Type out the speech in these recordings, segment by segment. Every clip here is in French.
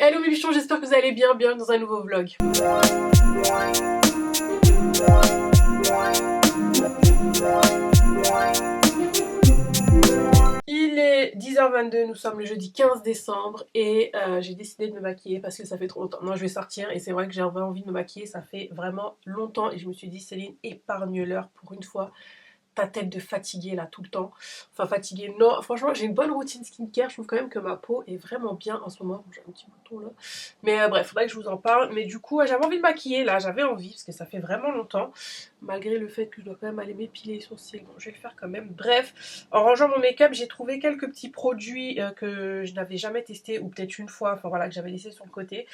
Hello mes bichons, j'espère que vous allez bien, bienvenue dans un nouveau vlog. Il est 10h22, nous sommes le jeudi 15 décembre et j'ai décidé de me maquiller parce que ça fait trop longtemps. Non, je vais sortir et c'est vrai que j'avais envie de me maquiller, ça fait vraiment longtemps et je me suis dit Céline, épargne-leur pour une fois. Ta tête de fatiguée là tout le temps. Enfin fatiguée, non, franchement j'ai une bonne routine skincare, je trouve quand même que ma peau est vraiment bien en ce moment. Bon, j'ai un petit bouton là. Mais bref, faudrait que je vous en parle. Mais du coup, j'avais envie de maquiller là, j'avais envie parce que ça fait vraiment longtemps. Malgré le fait que je dois quand même aller m'épiler les sourcils. Bon, je vais le faire quand même. Bref, en rangeant mon make-up, j'ai trouvé quelques petits produits que je n'avais jamais testés ou peut-être une fois, enfin voilà, que j'avais laissé sur le côté.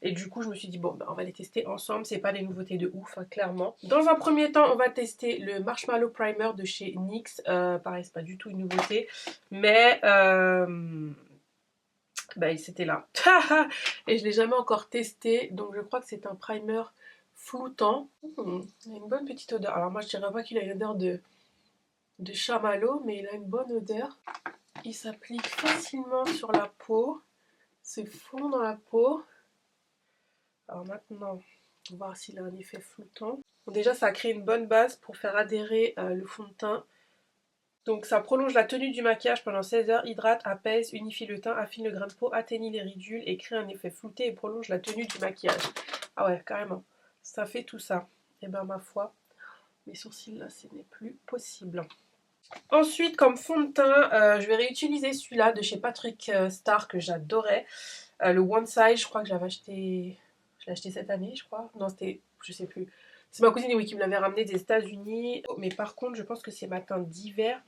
Et du coup, je me suis dit, bon, bah, on va les tester ensemble. C'est pas des nouveautés de ouf, hein, clairement. Dans un premier temps, on va tester le Marshmallow Primer de chez NYX. Pareil, c'est pas du tout une nouveauté. Mais, bah, c'était là. Et je l'ai jamais encore testé. Donc, je crois que c'est un primer floutant. Il a une bonne petite odeur. Alors, moi, je dirais pas qu'il a une odeur de chamallow, mais il a une bonne odeur. Il s'applique facilement sur la peau. C'est fond dans la peau. Alors maintenant, on va voir s'il a un effet floutant. Bon, déjà, ça a créé une bonne base pour faire adhérer le fond de teint. Donc ça prolonge la tenue du maquillage pendant 16 heures, hydrate, apaise, unifie le teint, affine le grain de peau, atteignit les ridules et crée un effet flouté et prolonge la tenue du maquillage. Ah ouais, carrément. Ça fait tout ça. Et ben ma foi, mes sourcils là, ce n'est plus possible. Ensuite, comme fond de teint, je vais réutiliser celui-là de chez Patrick Star que j'adorais. Le One Size, je crois que j'avais acheté... Je l'ai acheté cette année, je crois. Non, c'était... Je sais plus. C'est ma cousine oui, qui me l'avait ramené des États-Unis. Mais par contre, je pense que c'est ma teinte d'hiver.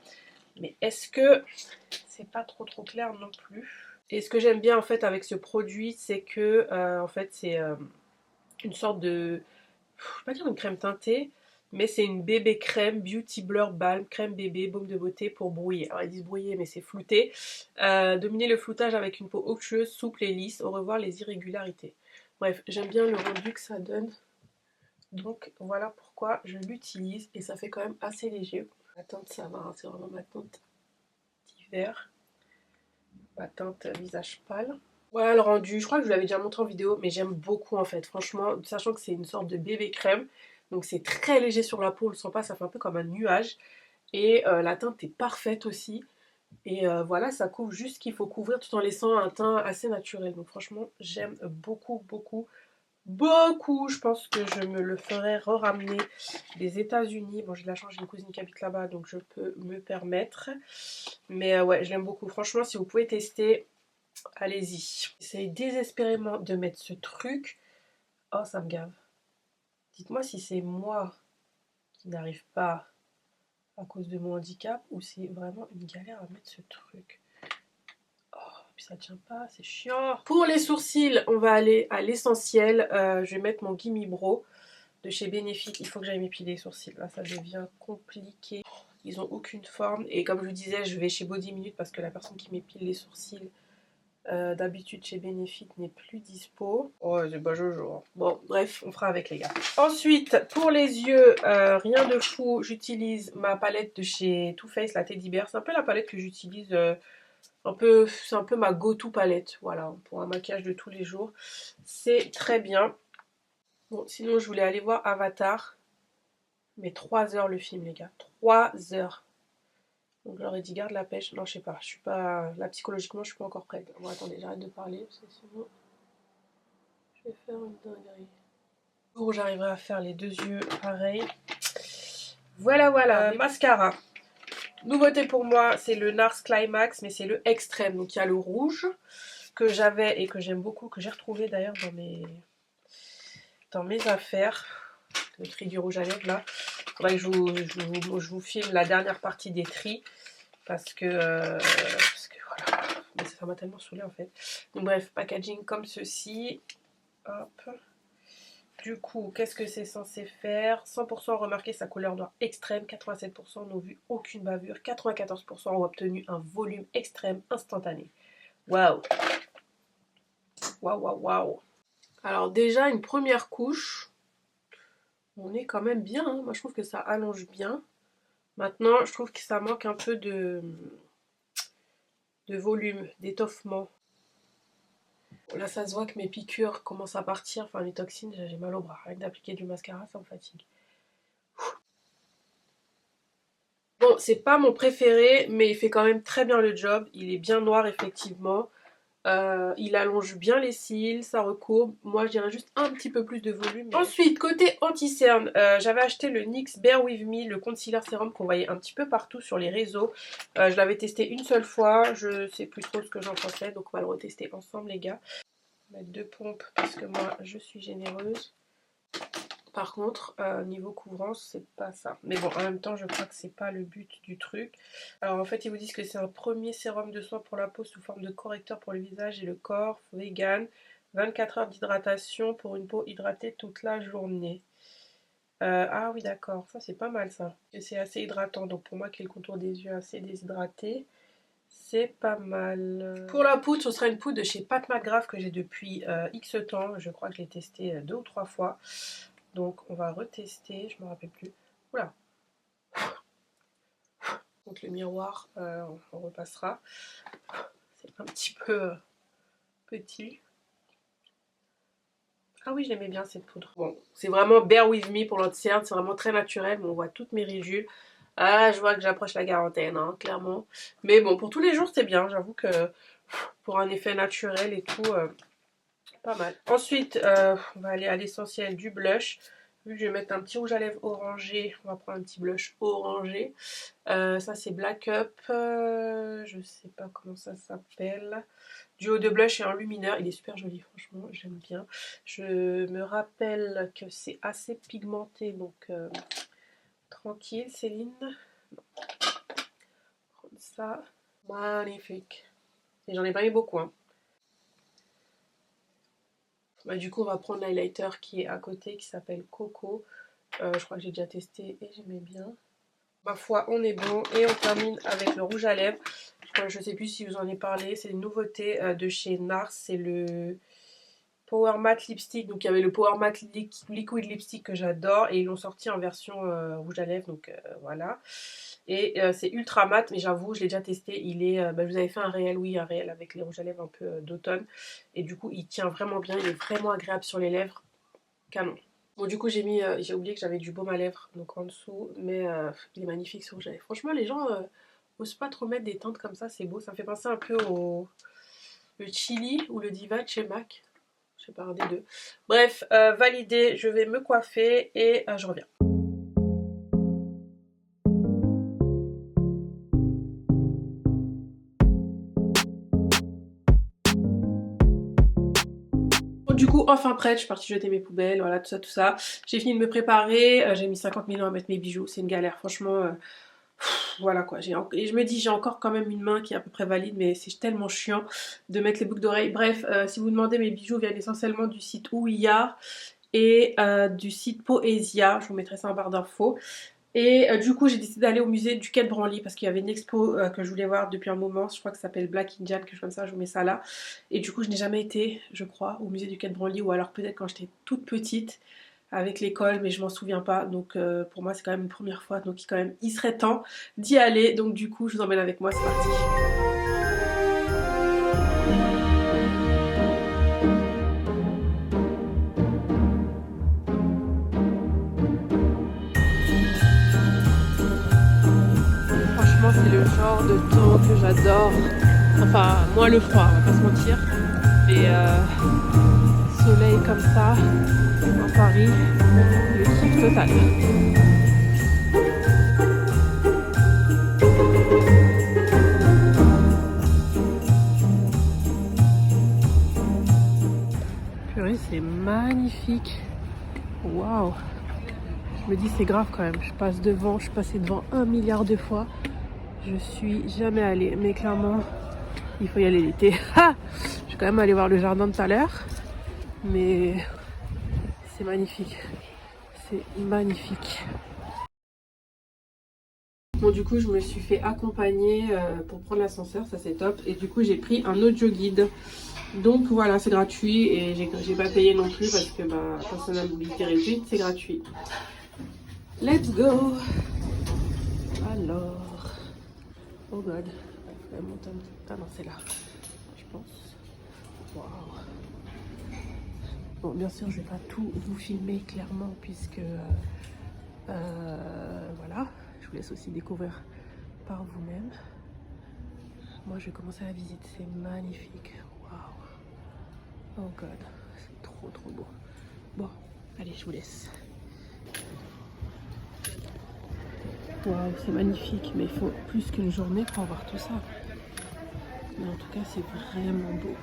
Mais est-ce que c'est pas trop clair non plus? Et ce que j'aime bien en fait avec ce produit, c'est que en fait c'est une sorte de... Je vais pas dire une crème teintée, mais c'est une bébé crème Beauty Blur Balm, crème bébé, baume de beauté pour brouiller. Alors ils disent brouiller, mais c'est flouté. Dominer le floutage avec une peau onctueuse, souple et lisse. Au revoir les irrégularités. Bref, j'aime bien le rendu que ça donne. Donc voilà pourquoi je l'utilise. Et ça fait quand même assez léger. Ma teinte, ça va, hein, c'est vraiment ma teinte d'hiver. Ma teinte visage pâle. Voilà le rendu, je crois que je vous l'avais déjà montré en vidéo, mais j'aime beaucoup en fait, franchement, sachant que c'est une sorte de bébé crème, donc c'est très léger sur la peau, on le sent pas, ça fait un peu comme un nuage, et la teinte est parfaite aussi, et voilà, ça couvre juste ce qu'il faut couvrir tout en laissant un teint assez naturel, donc franchement, j'aime beaucoup, je pense que je me le ferai re-ramener des États-Unis. Bon, j'ai de la chance, j'ai une cousine qui habite là-bas, donc je peux me permettre, mais ouais, je l'aime beaucoup, franchement, si vous pouvez tester... Allez-y. J'essaye désespérément de mettre ce truc. Oh, ça me gave. Dites-moi si c'est moi qui n'arrive pas à cause de mon handicap ou c'est vraiment une galère à mettre ce truc. Oh, puis ça tient pas, c'est chiant. Pour les sourcils, on va aller à l'essentiel. Je vais mettre mon Gimme Bro de chez Benefit. Il faut que j'aille m'épiler les sourcils. Là, ça devient compliqué. Ils ont aucune forme. Et comme je vous disais, je vais chez Body Minute parce que la personne qui m'épile les sourcils d'habitude chez Benefit n'est plus dispo. Oh, c'est pas Jojo. Bon, bref, on fera avec les gars. Ensuite, pour les yeux, rien de fou, j'utilise ma palette de chez Too Faced, la Teddy Bear. C'est un peu la palette que j'utilise, c'est un peu ma go-to palette, voilà, pour un maquillage de tous les jours. C'est très bien. Bon, sinon, je voulais aller voir Avatar. Mais 3 heures le film, les gars. 3 heures. Donc je leur ai dit garde la pêche. Non, je sais pas. Je suis pas. Là, psychologiquement, je suis pas encore prête. Bon, attendez, j'arrête de parler parce que sinon, je vais faire une dinguerie. Bon, j'arriverai à faire les deux yeux pareil. Voilà, voilà. Mascara. Nouveauté pour moi, c'est le NARS Climax, mais c'est le extrême. Donc il y a le rouge que j'avais et que j'aime beaucoup, que j'ai retrouvé d'ailleurs dans mes affaires. Le tri du rouge à lèvres là. Faudrait que je vous filme la dernière partie des tris. Parce que voilà, mais ça m'a tellement saoulé en fait. Donc bref, packaging comme ceci. Hop. Du coup, qu'est-ce que c'est censé faire? 100% remarqué sa couleur noire extrême, 87% n'ont vu aucune bavure, 94% ont obtenu un volume extrême instantané. Waouh! Waouh, waouh, waouh! Alors déjà, une première couche, on est quand même bien, hein. Moi je trouve que ça allonge bien. Maintenant, je trouve que ça manque un peu de volume, d'étoffement. Là, ça se voit que mes piqûres commencent à partir, enfin mes toxines, j'ai mal au bras. Rien que d'appliquer du mascara, ça me fatigue. Bon, c'est pas mon préféré, mais il fait quand même très bien le job. Il est bien noir, effectivement. Il allonge bien les cils, ça recourbe. Moi, je dirais juste un petit peu plus de volume. Ensuite, côté anti-cerne, j'avais acheté le NYX Bear With Me, le concealer sérum qu'on voyait un petit peu partout sur les réseaux. Je l'avais testé une seule fois, je sais plus trop ce que j'en pensais, donc on va le retester ensemble, les gars. On va mettre 2 pompes parce que moi, je suis généreuse. Par contre, niveau couvrance, c'est pas ça. Mais bon, en même temps, je crois que c'est pas le but du truc. Alors en fait, ils vous disent que c'est un premier sérum de soin pour la peau sous forme de correcteur pour le visage et le corps, vegan, 24 heures d'hydratation pour une peau hydratée toute la journée. Ah oui, d'accord, ça c'est pas mal ça. Et c'est assez hydratant, donc pour moi qui ai le contour des yeux assez déshydraté, c'est pas mal. Pour la poudre, ce sera une poudre de chez Pat McGrath que j'ai depuis X temps. Je crois que je l'ai testée 2 ou 3 fois. Donc on va retester, je me rappelle plus. Oula. Donc le miroir, on repassera. C'est un petit peu petit. Ah oui, je l'aimais bien cette poudre. Bon, c'est vraiment Bear With Me pour l'anti-cerne, c'est vraiment très naturel, mais on voit toutes mes ridules. Ah, je vois que j'approche la quarantaine, hein, clairement. Mais bon, pour tous les jours, c'est bien. J'avoue que pour un effet naturel et tout, pas mal. Ensuite, on va aller à l'essentiel du blush. Vu que je vais mettre un petit rouge à lèvres orangé, on va prendre un petit blush orangé. Ça c'est Black Up, je sais pas comment ça s'appelle. Duo de blush et un lumineur, il est super joli franchement, j'aime bien. Je me rappelle que c'est assez pigmenté, donc tranquille Céline. Prendre ça, magnifique. Et j'en ai pas mis beaucoup, hein. Bah, du coup on va prendre l'highlighter qui est à côté, qui s'appelle Coco. Je crois que j'ai déjà testé et j'aimais bien. Ma foi, on est bon. Et on termine avec le rouge à lèvres. Je sais plus si vous en ai parlé. C'est une nouveauté de chez NARS. C'est le Power Matte Lipstick. Donc il y avait le Power Matte Liquid Lipstick que j'adore. Et ils l'ont sorti en version rouge à lèvres. Donc voilà. Et c'est ultra mat. Mais j'avoue, je l'ai déjà testé. Il est, je vous avais fait un réel, oui, un réel avec les rouges à lèvres un peu d'automne. Et du coup, il tient vraiment bien. Il est vraiment agréable sur les lèvres. Canon. Bon, du coup, j'ai oublié que j'avais du baume à lèvres, donc en dessous, mais il est magnifique ce rouge à lèvres. Franchement, les gens osent pas trop mettre des teintes comme ça, c'est beau. Ça me fait penser un peu au le Chili ou le Diva de chez MAC. Je sais pas, un des deux. Bref, validé, je vais me coiffer et je reviens. Du coup, enfin prête, je suis partie jeter mes poubelles, voilà, tout ça, tout ça. J'ai fini de me préparer, j'ai mis 50 000 ans à mettre mes bijoux, c'est une galère, franchement. Voilà quoi, et je me dis j'ai encore quand même une main qui est à peu près valide, mais c'est tellement chiant de mettre les boucles d'oreilles. Bref, si vous demandez, mes bijoux viennent essentiellement du site Ouïa et du site Poesia, je vous mettrai ça en barre d'infos. Et du coup j'ai décidé d'aller au musée du Quai de Branly parce qu'il y avait une expo que je voulais voir depuis un moment, je crois que ça s'appelle Black Indian, quelque chose comme ça, je vous mets ça là. Et du coup je n'ai jamais été, je crois, au musée du Quai de Branly, ou alors peut-être quand j'étais toute petite avec l'école, mais je m'en souviens pas, donc pour moi c'est quand même une première fois, donc quand même il serait temps d'y aller. Donc du coup je vous emmène avec moi, c'est parti. Franchement c'est le genre de temps que j'adore, enfin moins le froid, on va pas se mentir, mais soleil comme ça en Paris, le kiff total. Purée, c'est magnifique. Waouh. Je me dis c'est grave quand même. Je passe devant, je suis passée devant 1 milliard de fois. Je suis jamais allée, mais clairement il faut y aller l'été. Je vais quand même aller voir le jardin tout à l'heure, mais c'est magnifique. C'est magnifique. Bon, du coup je me suis fait accompagner pour prendre l'ascenseur, ça c'est top. Et du coup j'ai pris un audio guide. Donc voilà, c'est gratuit et j'ai pas payé non plus parce que personnalité réduite, c'est gratuit. Let's go. Alors, oh god, la montagne, ah non c'est là, je pense. Waouh. Bon, bien sûr, je vais pas tout vous filmer clairement puisque voilà, je vous laisse aussi découvrir par vous-même. Moi, je vais commencer la visite. C'est magnifique. Waouh. Oh God, c'est trop trop beau. Bon, allez, je vous laisse. Waouh, c'est magnifique, mais il faut plus qu'une journée pour voir tout ça. Mais en tout cas, c'est vraiment beau.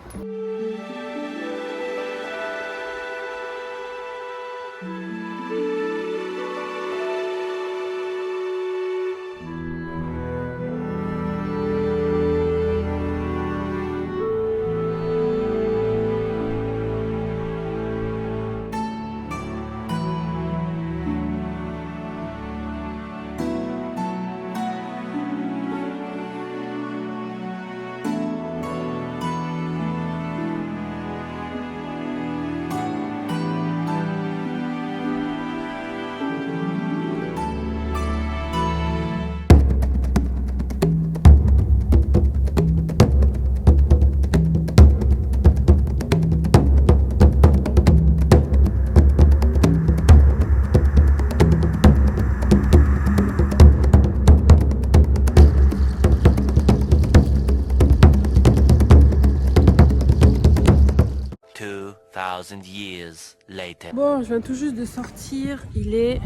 Years later. Bon, je viens tout juste de sortir, il est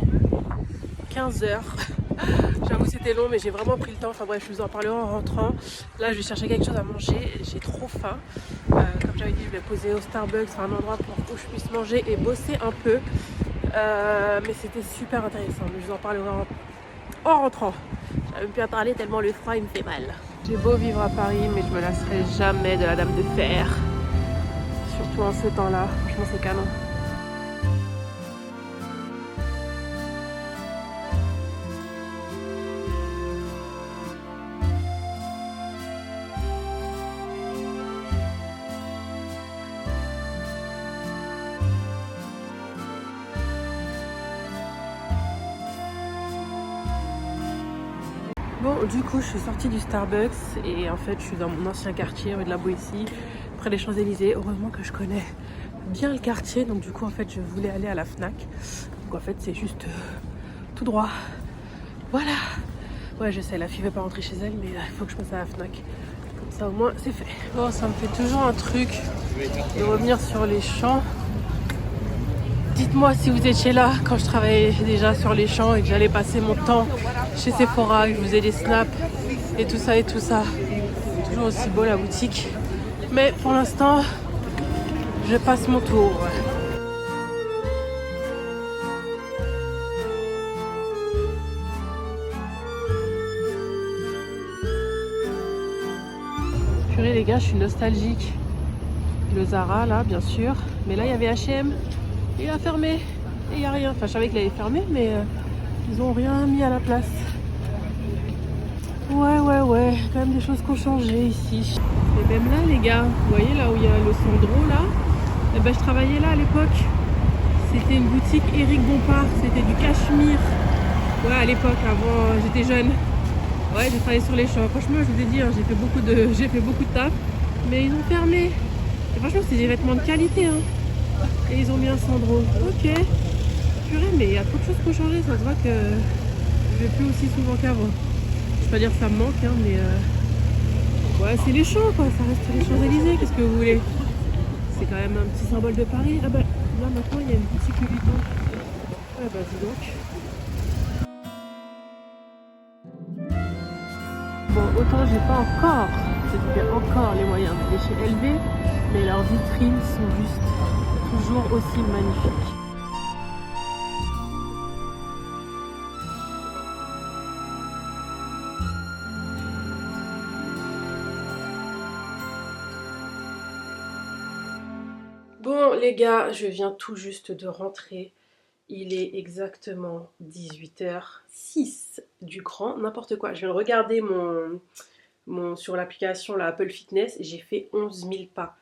15h. J'avoue c'était long mais j'ai vraiment pris le temps, enfin bref je vous en parlerai en rentrant. Là je vais chercher quelque chose à manger, j'ai trop faim. Comme j'avais dit je vais poser au Starbucks, un endroit où je puisse manger et bosser un peu. Mais c'était super intéressant, mais je vous en parlerai en rentrant. J'avais même pu en parler tellement le froid il me fait mal. J'ai beau vivre à Paris mais je me lasserai jamais de la Dame de Fer. Surtout en ce temps-là, franchement c'est canon. Bon, du coup, je suis sortie du Starbucks et en fait, je suis dans mon ancien quartier, rue de la Boétie, près des Champs-Élysées. Heureusement que je connais bien le quartier, donc du coup, en fait, je voulais aller à la Fnac. Donc en fait, c'est juste tout droit. Voilà. Ouais, je sais, la fille veut pas rentrer chez elle, mais il faut que je passe à la Fnac. Comme ça, au moins, c'est fait. Bon, ça me fait toujours un truc de revenir sur les champs. Dites-moi si vous étiez là quand je travaillais déjà sur les champs et que j'allais passer mon temps chez Sephora, que je faisais des snaps et tout ça et tout ça. Toujours aussi beau la boutique. Mais pour l'instant, je passe mon tour. Purée les gars, je suis nostalgique. Le Zara là, bien sûr. Mais là, il y avait H&M. Il a fermé. Et il n'y a rien. Enfin, je savais qu'il avait fermé, mais ils ont rien mis à la place. Ouais. Quand même des choses qui ont changé ici. Et même là, les gars, vous voyez là où il y a le Sandro là, eh ben, je travaillais là à l'époque. C'était une boutique Éric Bompard. C'était du cachemire. Ouais, à l'époque, avant, j'étais jeune. Ouais, j'ai travaillé sur les champs. Franchement, je vous ai dit, hein, j'ai fait beaucoup de taf. Mais ils ont fermé. Et franchement, c'est des vêtements de qualité. Hein. Et ils ont mis un Sandro. Ok. Purée, mais il y a trop de choses qui ont changé. Ça se voit que je vais plus aussi souvent qu'avant. Je vais pas dire que ça me manque, hein, mais ouais, c'est les champs, quoi. Ça reste les Champs-Élysées. Qu'est-ce que vous voulez? C'est quand même un petit symbole de Paris. Ah bah, là, maintenant, il y a une boutique Louis Vuitton. Ah bah, dis donc. Bon, autant j'ai pas encore les moyens d'aller chez LV, mais leurs vitrines sont juste toujours aussi magnifiques. Bon les gars, je viens tout juste de rentrer. Il est exactement 18h06 du grand, n'importe quoi. Je viens de regarder sur l'application la Apple Fitness et j'ai fait 11 000 pas.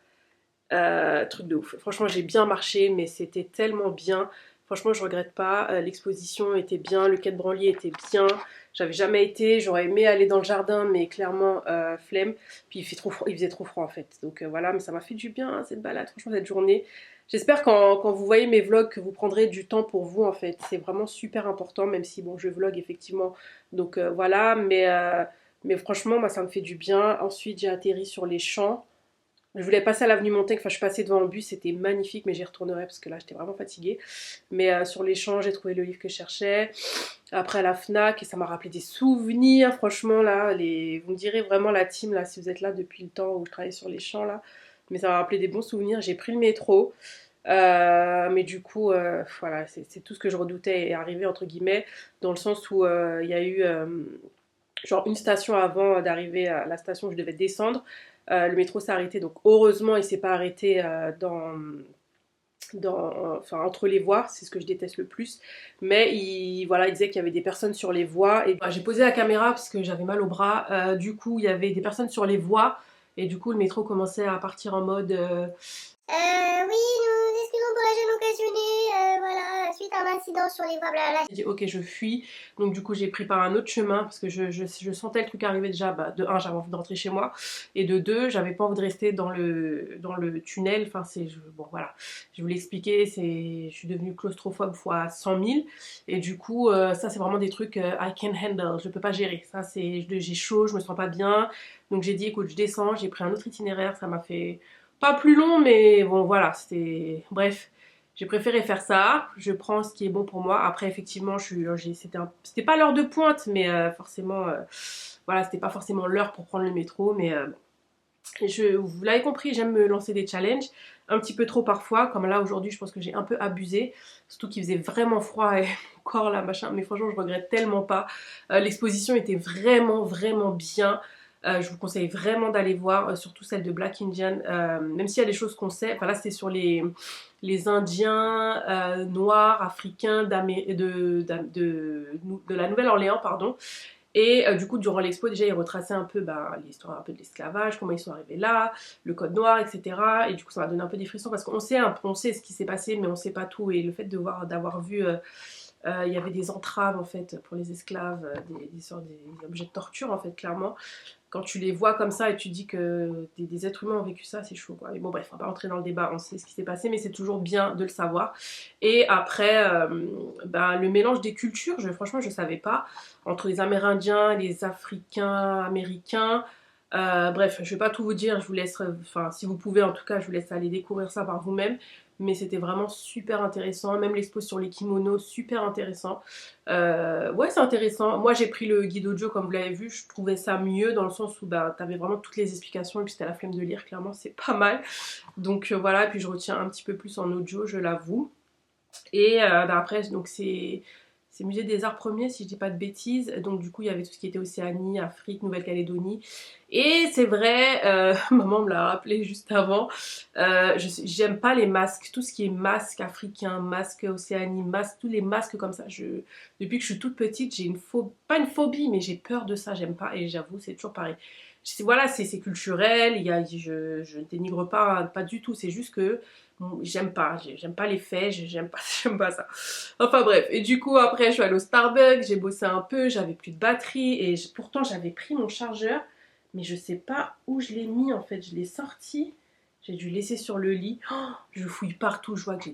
Truc de ouf. Franchement, j'ai bien marché, mais c'était tellement bien. Franchement, je regrette pas. L'exposition était bien, le quai de Branly était bien. J'avais jamais été, j'aurais aimé aller dans le jardin, mais clairement, flemme. Puis il faisait trop froid en fait. Donc voilà, mais ça m'a fait du bien hein, cette balade, franchement, cette journée. J'espère quand vous voyez mes vlogs que vous prendrez du temps pour vous en fait. C'est vraiment super important, même si bon, je vlog effectivement. Donc voilà, mais franchement, moi ça me fait du bien. Ensuite, j'ai atterri sur les champs. Je voulais passer à l'avenue Montaigne, enfin je suis passée devant un bus, c'était magnifique, mais j'y retournerai parce que là j'étais vraiment fatiguée. Mais sur les champs, j'ai trouvé le livre que je cherchais. Après à la FNAC, et ça m'a rappelé des souvenirs, franchement là, vous me direz vraiment la team là, si vous êtes là depuis le temps où je travaillais sur les champs là. Mais ça m'a rappelé des bons souvenirs, j'ai pris le métro. Mais du coup, voilà, c'est tout ce que je redoutais est arrivé entre guillemets, dans le sens où il y a eu genre une station avant d'arriver à la station où je devais descendre. Le métro s'est arrêté, donc heureusement il s'est pas arrêté enfin, entre les voies, c'est ce que je déteste le plus. Mais voilà, il disait qu'il y avait des personnes sur les voies. Et bah, j'ai posé la caméra parce que j'avais mal au bras. Du coup, il y avait des personnes sur les voies. Et du coup, le métro commençait à partir en mode Oui, nous excusons pour la gêne occasionnée, voilà, suite à un incident sur les voies, blablabla. j'ai dit ok, je fuis. Donc du coup, j'ai pris par un autre chemin parce que je sentais le truc arriver déjà. Bah, de un, j'avais envie de rentrer chez moi. Et de deux, j'avais pas envie de rester dans le tunnel. Enfin, bon, voilà. Je vous l'ai expliqué, je suis devenue claustrophobe fois 100 000. Et du coup, ça, c'est vraiment des trucs I can handle. Je peux pas gérer. Ça, j'ai chaud, je me sens pas bien. Donc j'ai dit, écoute, je descends. J'ai pris un autre itinéraire. Ça m'a fait pas plus long, mais bon, voilà. Bref. J'ai préféré faire ça, je prends ce qui est bon pour moi. Après, effectivement, c'était pas l'heure de pointe, mais forcément, voilà, c'était pas forcément l'heure pour prendre le métro. Mais vous l'avez compris, j'aime me lancer des challenges, un petit peu trop parfois. Comme là, aujourd'hui, je pense que j'ai un peu abusé. Surtout qu'il faisait vraiment froid et encore là, machin. Mais franchement, je regrette tellement pas. L'exposition était vraiment, vraiment bien. Je vous conseille vraiment d'aller voir, surtout celle de Black Indian, même s'il y a des choses qu'on sait. Enfin là, c'était sur les Indiens noirs, africains de la Nouvelle-Orléans, pardon. Et du coup, durant l'expo, déjà, ils retraçaient un peu l'histoire un peu de l'esclavage, comment ils sont arrivés là, le code noir, etc. Et du coup, ça m'a donné un peu des frissons parce qu'on sait, on sait ce qui s'est passé, mais on sait pas tout. Et le fait d'avoir vu il y avait des entraves en fait pour les esclaves, des objets de torture en fait, clairement. Quand tu les vois comme ça et tu dis que des êtres humains ont vécu ça, c'est chaud quoi. Mais bon, bref, on va pas rentrer dans le débat, on sait ce qui s'est passé, mais c'est toujours bien de le savoir. Et après, le mélange des cultures, franchement, je savais pas. Entre les Amérindiens, les Africains, Américains. Bref, je vais pas tout vous dire, je vous laisse, enfin, si vous pouvez en tout cas, je vous laisse aller découvrir ça par vous-même. Mais c'était vraiment super intéressant, même l'expo sur les kimonos, super intéressant. Ouais, c'est intéressant. Moi, j'ai pris le guide audio, comme vous l'avez vu, je trouvais ça mieux dans le sens où t'avais vraiment toutes les explications et puis c'était la flemme de lire, clairement, c'est pas mal. Donc voilà, et puis je retiens un petit peu plus en audio, je l'avoue. Et après, donc c'est Musée des Arts Premiers, si je dis pas de bêtises. Donc du coup, il y avait tout ce qui était Océanie, Afrique, Nouvelle-Calédonie. Et c'est vrai, maman me l'a rappelé juste avant, j'aime pas les masques. Tout ce qui est masque africain, masque Océanie, masque, tous les masques comme ça. Depuis que je suis toute petite, j'ai pas une phobie, mais j'ai peur de ça, j'aime pas. Et j'avoue, c'est toujours pareil. Voilà, c'est culturel, je ne dénigre pas du tout. C'est juste que j'aime pas les faits, j'aime pas, j'aime pas ça. Enfin bref, et du coup après je suis allée au Starbucks, j'ai bossé un peu, j'avais plus de batterie et pourtant j'avais pris mon chargeur, mais je sais pas où je l'ai mis en fait, je l'ai sorti, j'ai dû le laisser sur le lit. Oh, je fouille partout, je vois que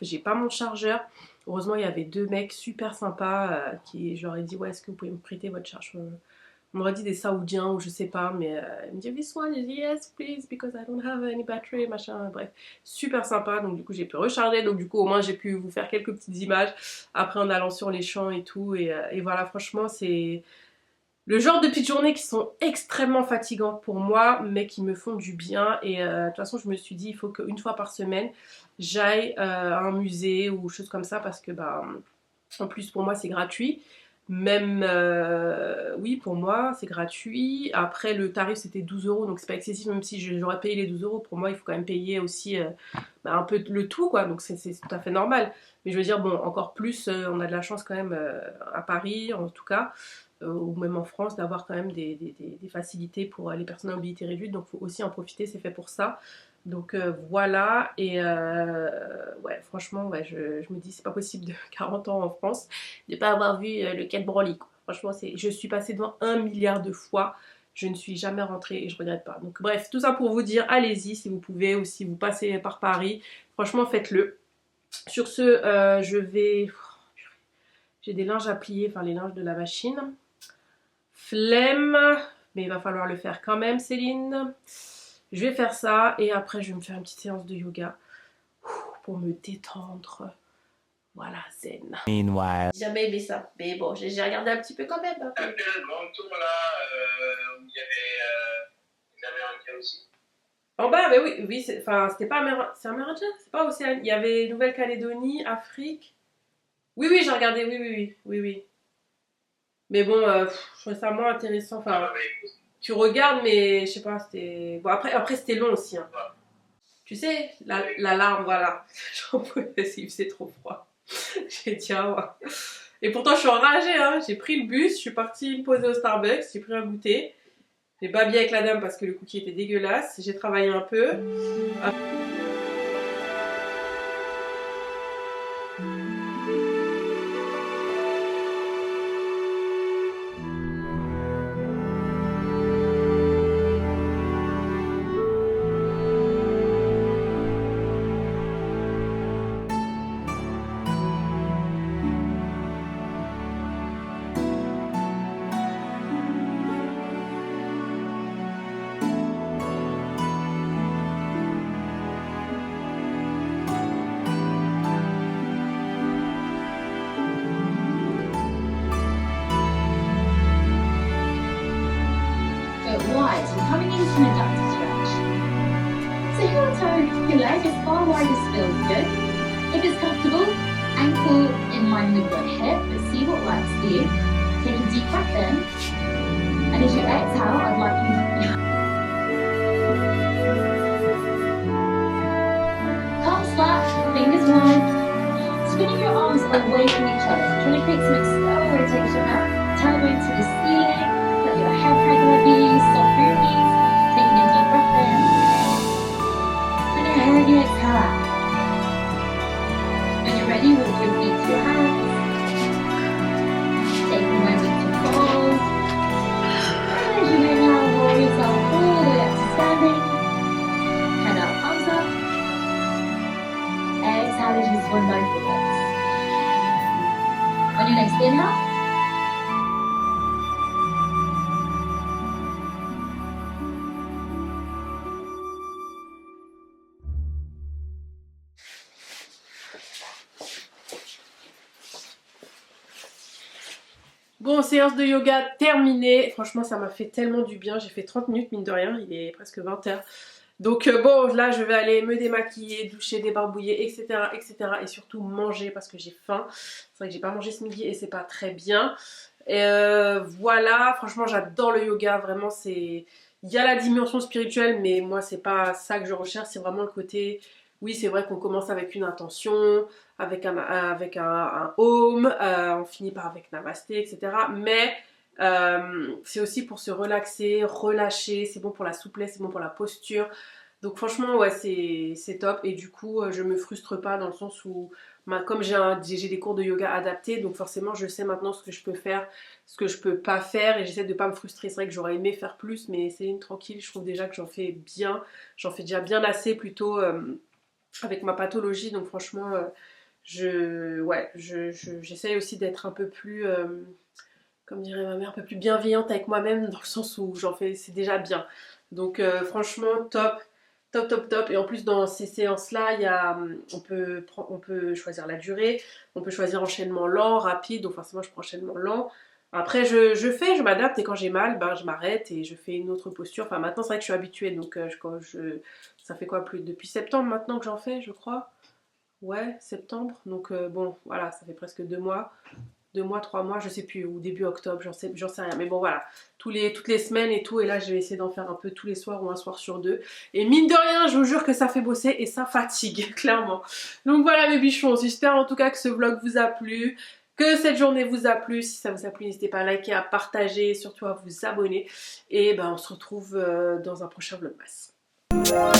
j'ai pas mon chargeur. Heureusement il y avait deux mecs super sympas qui je leur ai dit ouais, est-ce que vous pouvez me prêter votre chargeur. On m'aurait dit des saoudiens ou je sais pas, mais il me dit this one, j'ai dit yes please because I don't have any battery, machin, bref, super sympa. Donc du coup j'ai pu recharger, donc du coup au moins j'ai pu vous faire quelques petites images après en allant sur les champs et tout, et voilà, franchement c'est le genre de petites journées qui sont extrêmement fatigantes pour moi, mais qui me font du bien. Et de toute façon je me suis dit il faut qu'une fois par semaine j'aille à un musée ou chose comme ça parce que en plus pour moi c'est gratuit. Même, oui, pour moi, c'est gratuit. Après, le tarif, c'était 12 euros, donc c'est pas excessif, même si j'aurais payé les 12 euros. Pour moi, il faut quand même payer aussi un peu le tout, quoi. Donc c'est tout à fait normal. Mais je veux dire, bon, encore plus, on a de la chance quand même à Paris, en tout cas, ou même en France, d'avoir quand même des facilités pour les personnes à mobilité réduite. Donc il faut aussi en profiter, c'est fait pour ça. Donc voilà, et ouais, franchement, ouais, je me dis c'est pas possible de 40 ans en France de pas avoir vu le Quai de Branly, quoi. Franchement, je suis passée devant 1 milliard de fois, je ne suis jamais rentrée et je regrette pas. Donc bref, tout ça pour vous dire, allez-y si vous pouvez ou si vous passez par Paris, franchement faites-le. Sur ce, je vais... J'ai des linges à plier, enfin les linges de la machine. Flemme, mais il va falloir le faire quand même, Céline. Je vais faire ça et après je vais me faire une petite séance de yoga pour me détendre. Voilà, zen. Meanwhile. J'ai jamais aimé ça, mais bon, j'ai regardé un petit peu quand même. Hein. Le manteau là, où il y avait les Amérindiens aussi. En bas, mais oui, oui, c'était pas c'est amérindien, c'est pas Océanie. Il y avait Nouvelle-Calédonie, Afrique. Oui, oui, j'ai regardé, oui, oui, oui, oui, oui. Mais bon, je trouvais ça moins intéressant. Enfin, tu regardes, mais je sais pas, c'était. Bon, après c'était long aussi. Hein. Tu sais, la larme, voilà. J'en pouvais pas, il faisait trop froid. J'ai dit, ah ouais. Et pourtant, je suis enragée, hein. J'ai pris le bus, je suis partie me poser au Starbucks, j'ai pris un goûter. J'ai pas bien avec la dame parce que le cookie était dégueulasse. J'ai travaillé un peu. Wide and coming in from a duct stretch. So heel toe, your leg is far wide as feels good. If it's comfortable, ankle in line with your hip, but see what works for you. Take a deep breath in, and as you exhale, I'd like you to palms flat, fingers wide, spinning your arms away from each other. Trying to create some external rotation now. Tailbone to the ceiling. Let your head regular be soft through your knees. Taking a deep breath in. And a heavy exhale out. When you're ready, walk your feet to your hands. Take a moment to fold. And as you may now roll yourself all the way up to standing. Head up, arms up. Exhale as you swan both forwards. On your next inhale. Bon, séance de yoga terminée. Franchement, ça m'a fait tellement du bien. J'ai fait 30 minutes, mine de rien. Il est presque 20h. Donc bon, là, je vais aller me démaquiller, doucher, débarbouiller, etc., etc. Et surtout manger parce que j'ai faim. C'est vrai que j'ai pas mangé ce midi et c'est pas très bien. Et voilà, franchement, j'adore le yoga. Vraiment, c'est... Il y a la dimension spirituelle, mais moi, c'est pas ça que je recherche. C'est vraiment le côté... Oui, c'est vrai qu'on commence avec une intention, avec un home, on finit par avec namasté, etc. Mais c'est aussi pour se relaxer, relâcher, c'est bon pour la souplesse, c'est bon pour la posture. Donc franchement, ouais, c'est top. Et du coup, je me frustre pas dans le sens où, comme j'ai des cours de yoga adaptés, donc forcément, je sais maintenant ce que je peux faire, ce que je peux pas faire, et j'essaie de pas me frustrer. C'est vrai que j'aurais aimé faire plus, mais c'est tranquille, je trouve déjà que j'en fais bien, j'en fais déjà bien assez plutôt... avec ma pathologie, donc franchement j'essaye aussi d'être un peu plus comme dirait ma mère, un peu plus bienveillante avec moi-même dans le sens où j'en fais, c'est déjà bien. Donc franchement top, top, top, top. Et en plus dans ces séances là on peut choisir la durée, on peut choisir enchaînement lent, rapide, donc forcément je prends enchaînement lent. Après je m'adapte et quand j'ai mal, ben, je m'arrête et je fais une autre posture. Enfin maintenant c'est vrai que je suis habituée, donc ça fait quoi, plus depuis septembre maintenant que j'en fais, je crois. Ouais, septembre. Donc bon, voilà, ça fait presque 2 mois. 2 mois, 3 mois, je sais plus, ou début octobre, j'en sais rien. Mais bon voilà, toutes les semaines et tout, et là je vais essayer d'en faire un peu tous les soirs ou un soir sur 2. Et mine de rien, je vous jure que ça fait bosser et ça fatigue, clairement. Donc voilà mes bichons, j'espère en tout cas que ce vlog vous a plu. Que cette journée vous a plu. Si ça vous a plu, n'hésitez pas à liker, à partager, surtout à vous abonner. Et ben on se retrouve dans un prochain vlogmas. Bye.